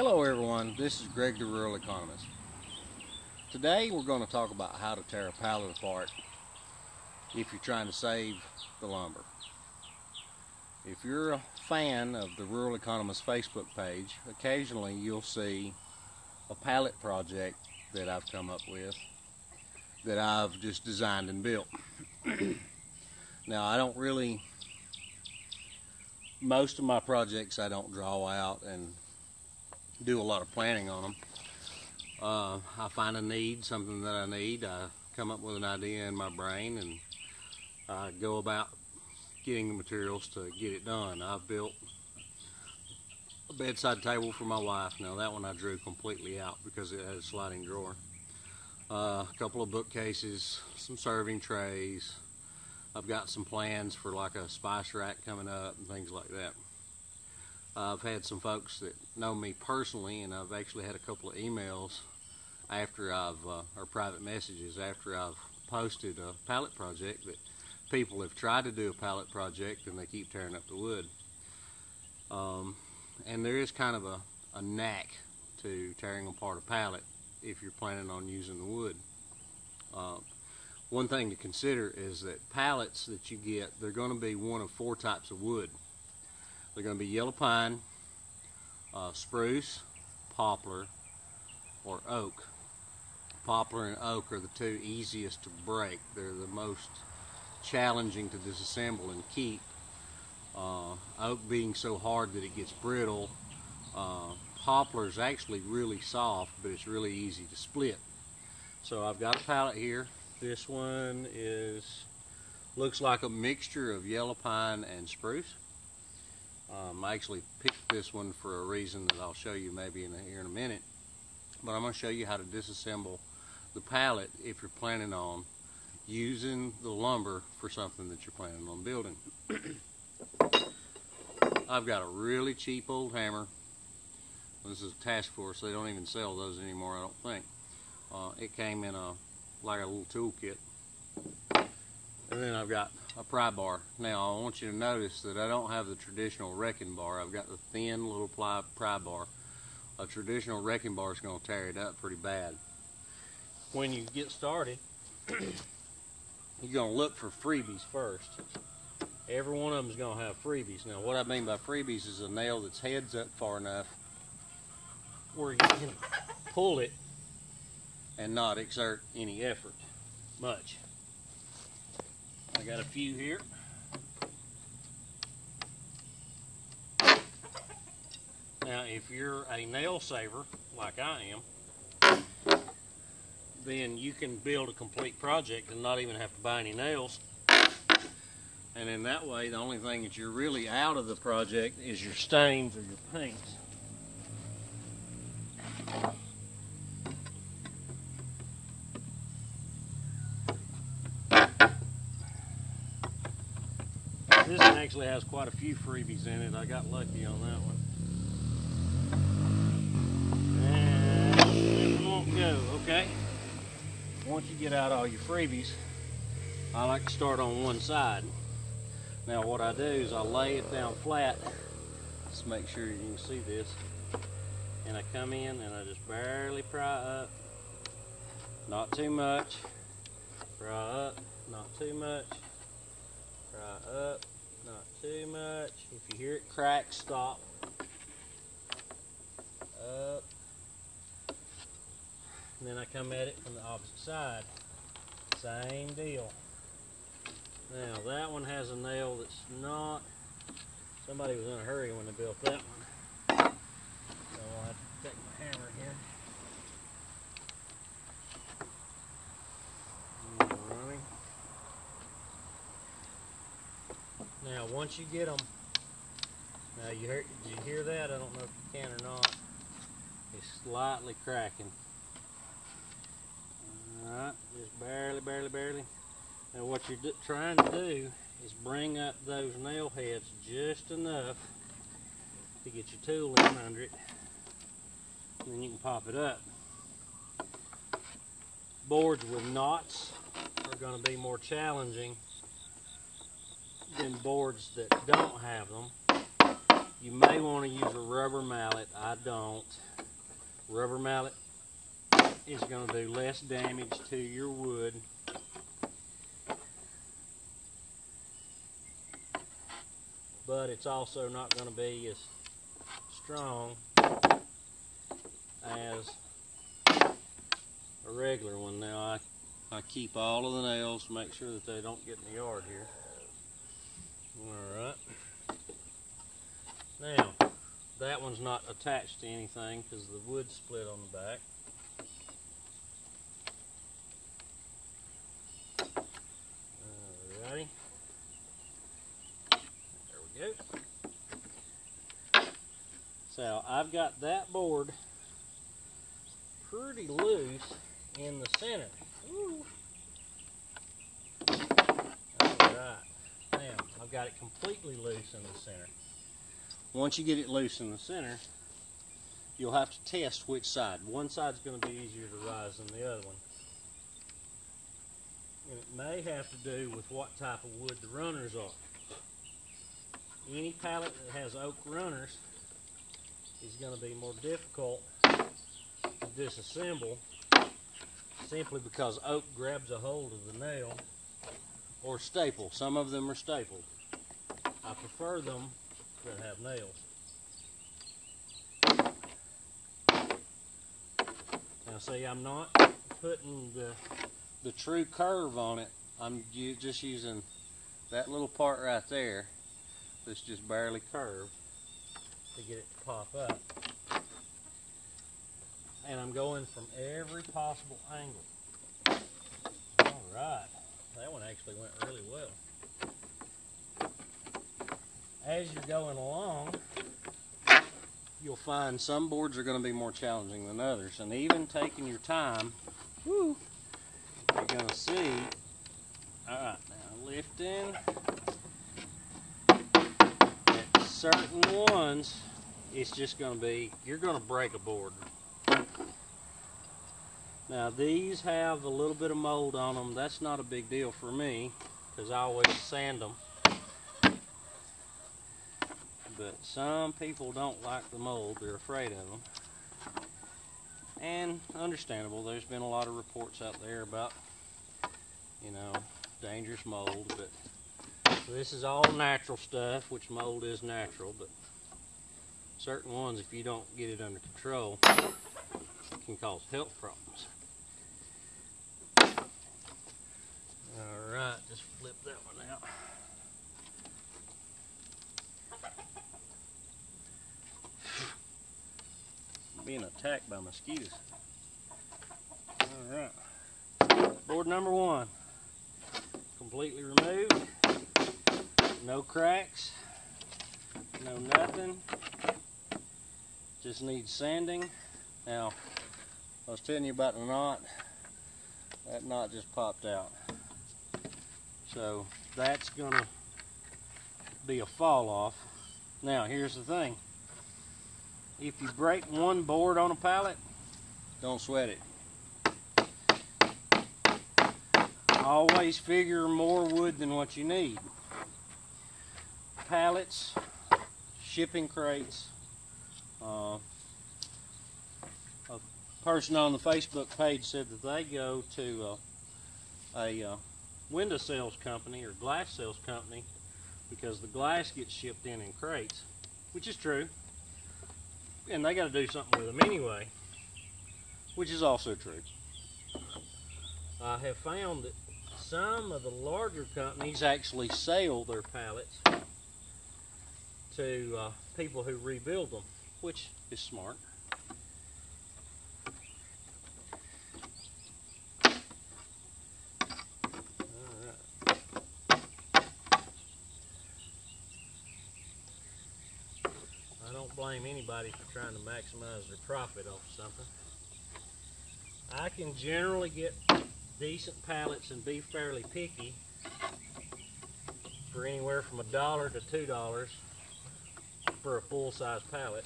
Hello everyone, this is Greg the Rural Economist. Today we're going to talk about how to tear a pallet apart if you're trying to save the lumber. If you're a fan of the Rural Economist Facebook page, occasionally you'll see a pallet project that I've come up with that I've just designed and built. Now most of my projects I don't draw out and do a lot of planning on them. I find a need, something that I need. I come up with an idea in my brain and I go about getting the materials to get it done. I've built a bedside table for my wife. Now that one I drew completely out because it had a sliding drawer. A couple of bookcases, some serving trays. I've got some plans for like a spice rack coming up and things like that. I've had some folks that know me personally, and I've actually had a couple of emails after or private messages after I've posted a pallet project that people have tried to do a pallet project and they keep tearing up the wood. And there is kind of a knack to tearing apart a pallet if you're planning on using the wood. One thing to consider is that pallets that you get, they're going to be one of 4 types of wood. They're going to be yellow pine, spruce, poplar, or oak. Poplar and oak are the 2 easiest to break. They're the most challenging to disassemble and keep. Oak being so hard that it gets brittle. Poplar is actually really soft, but it's really easy to split. So I've got a pallet here. This one looks like a mixture of yellow pine and spruce. I actually picked this one for a reason that I'll show you maybe here in a minute. But I'm going to show you how to disassemble the pallet if you're planning on using the lumber for something that you're planning on building. I've got a really cheap old hammer. This is a task force. They don't even sell those anymore, I don't think. It came in like a little tool kit. And then I've got a pry bar. Now I want you to notice that I don't have the traditional wrecking bar. I've got the thin little pry bar. A traditional wrecking bar is going to tear it up pretty bad. When you get started, you're going to look for freebies first. Every one of them is going to have freebies. Now what I mean by freebies is a nail that's heads up far enough where you can pull it and not exert any effort much. I got a few here. Now if you're a nail saver like I am, then you can build a complete project and not even have to buy any nails. And in that way, the only thing that you're really out of the project is your stains or your paints. This one actually has quite a few freebies in it. I got lucky on that one. And it won't go, okay? Once you get out all your freebies, I like to start on one side. Now what I do is I lay it down flat. Just make sure you can see this. And I come in and I just barely pry up. Not too much. Pry up, not too much. Pry up, not too much. If you hear it crack, stop. Up. And then I come at it from the opposite side. Same deal. Now that one has a nail that's not, somebody was in a hurry when they built that one. So I'll have to take my hammer here. Running. Now once you get them, now did you hear that? I don't know if you can or not. It's slightly cracking. Alright, just barely. And what you're trying to do is bring up those nail heads just enough to get your tool in under it, and then you can pop it up. Boards with knots are going to be more challenging than boards that don't have them. You may want to use a rubber mallet. I don't. Rubber mallet is going to do less damage to your wood. But it's also not going to be as strong as a regular one. Now I keep all of the nails to make sure that they don't get in the yard here. Alright. Now, that one's not attached to anything because the wood's split on the back. Alrighty. There we go. So I've got that board pretty loose in the center. Ooh. Alright. Now, I've got it completely loose in the center. Once you get it loose in the center, you'll have to test which side. One side's going to be easier to rise than the other one. And it may have to do with what type of wood the runners are. Any pallet that has oak runners is going to be more difficult to disassemble simply because oak grabs a hold of the nail or staple. Some of them are stapled. I prefer them that have nails. Now see, I'm not putting the true curve on it. I'm just using that little part right there that's just barely curved to get it to pop up. And I'm going from every possible angle. Alright, that one actually went really well. As you're going along, you'll find some boards are going to be more challenging than others. And even taking your time, you're going to see, alright, now lifting, at certain ones, it's just going to be, you're going to break a board. Now these have a little bit of mold on them. That's not a big deal for me because I always sand them. But some people don't like the mold. They're afraid of them. And understandable. There's been a lot of reports out there about, you know, dangerous mold. But this is all natural stuff, which mold is natural. But certain ones, if you don't get it under control, can cause health problems. Alright, just flip that one out. Being attacked by mosquitoes. Alright. Board number one. Completely removed. No cracks. No nothing. Just needs sanding. Now, I was telling you about the knot. That knot just popped out. So that's gonna be a fall off. Now here's the thing. If you break one board on a pallet, don't sweat it. Always figure more wood than what you need. Pallets, shipping crates. A person on the Facebook page said that they go to a window sales company or glass sales company because the glass gets shipped in crates, which is true. And they got to do something with them anyway, which is also true. I have found that some of the larger companies actually sell their pallets to people who rebuild them, which is smart. I don't blame anybody for trying to maximize their profit off something. I can generally get decent pallets and be fairly picky for anywhere from $1 to $2 for a full-size pallet.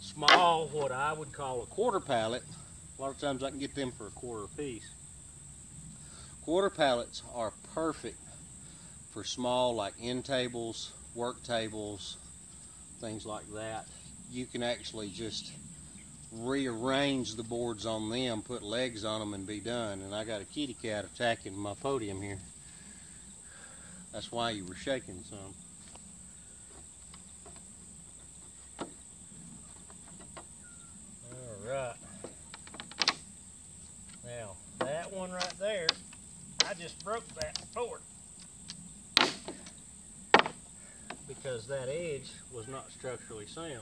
Small, what I would call a quarter pallet, a lot of times I can get them for $1 a piece. Quarter pallets are perfect for small, like end tables, work tables, things like that. You can actually just rearrange the boards on them, put legs on them, and be done. And I got a kitty cat attacking my podium here. That's why you were shaking some. Alright. Now, that one right there, I just broke that board because that edge was not structurally sound.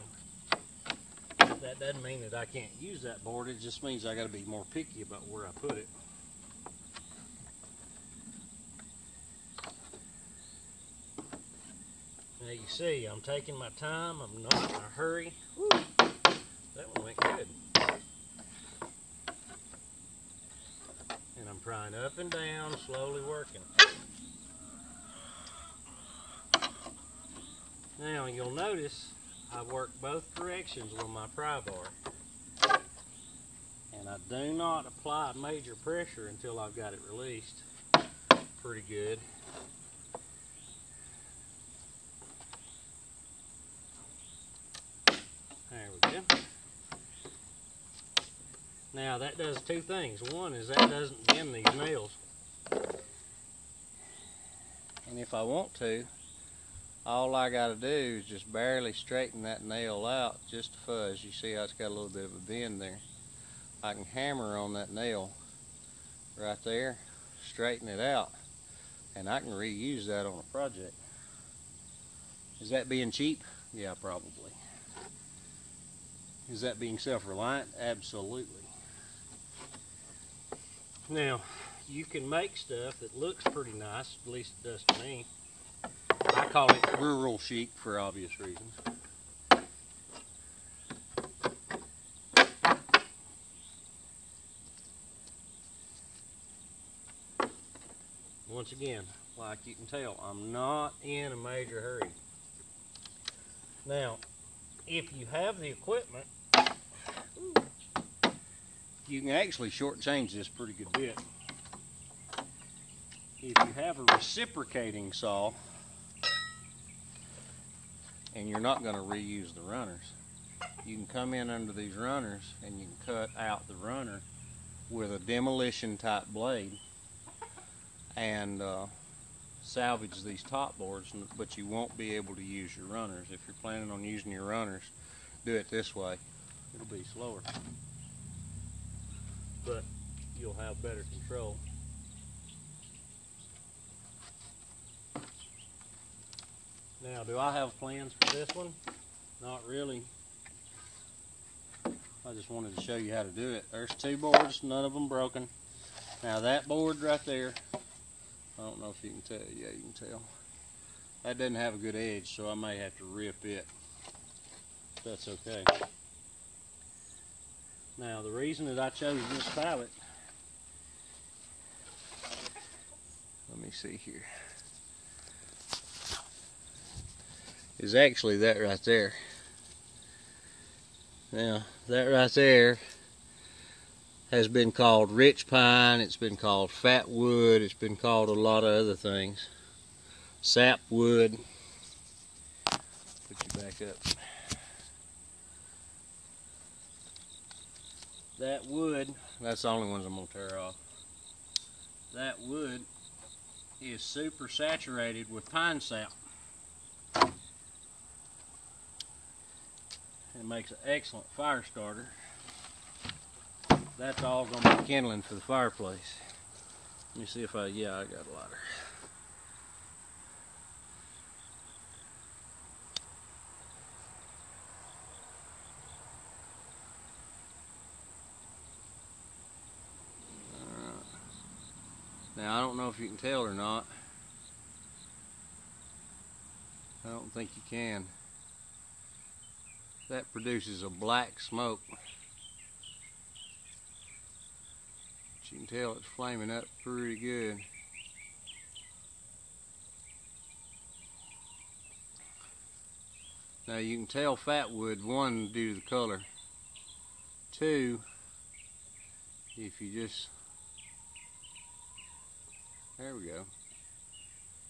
That doesn't mean that I can't use that board, it just means I got to be more picky about where I put it. Now you see, I'm taking my time, I'm not in a hurry. Woo, that one went good. And I'm prying up and down, slowly working. Now you'll notice I work both directions with my pry bar. And I do not apply major pressure until I've got it released pretty good. There we go. Now that does two things. One is that doesn't bend these nails. And if I want to, all I got to do is just barely straighten that nail out just a fuzz. You see how it's got a little bit of a bend there. I can hammer on that nail right there, straighten it out, and I can reuse that on a project. Is that being cheap? Yeah, probably. Is that being self-reliant? Absolutely. Now, you can make stuff that looks pretty nice, at least it does to me. I call it rural chic for obvious reasons. Once again, like you can tell, I'm not in a major hurry. Now, if you have the equipment, you can actually shortchange this pretty good bit. If you have a reciprocating saw, and you're not going to reuse the runners, you can come in under these runners and you can cut out the runner with a demolition type blade and salvage these top boards, but you won't be able to use your runners. If you're planning on using your runners, do it this way. It'll be slower, but you'll have better control. Now, do I have plans for this one? Not really. I just wanted to show you how to do it. There's two boards, none of them broken. Now that board right there, I don't know if you can tell. Yeah, you can tell. That doesn't have a good edge, so I may have to rip it. That's okay. Now, the reason that I chose this pallet, let me see here, is actually that right there. Now, that right there has been called rich pine, it's been called fat wood, it's been called a lot of other things. Sap wood. Put you back up. That wood, that's the only ones I'm going to tear off. That wood is super saturated with pine sap. It makes an excellent fire starter. That's all going to be kindling for the fireplace. Let me see if I got a lighter. Alright. Now I don't know if you can tell or not. I don't think you can. That produces a black smoke. But you can tell it's flaming up pretty good. Now you can tell fat wood, one, due to the color. Two, if you just There we go.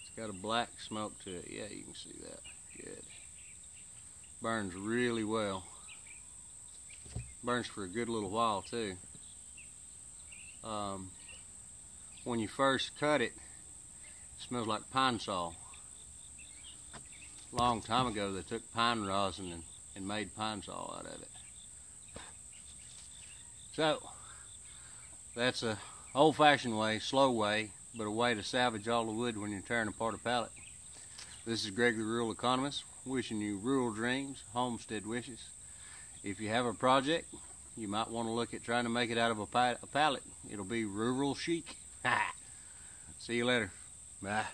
It's got a black smoke to it. Yeah, you can see that. Good. Burns really well. Burns for a good little while too. When you first cut it, it smells like pine saw. A long time ago they took pine rosin and made pine saw out of it. So that's a old-fashioned way, slow way, but a way to salvage all the wood when you're tearing apart a pallet. This is Greg the Rural Economist, wishing you rural dreams, homestead wishes. If you have a project, you might want to look at trying to make it out of a pallet. It'll be rural chic. See you later. Bye.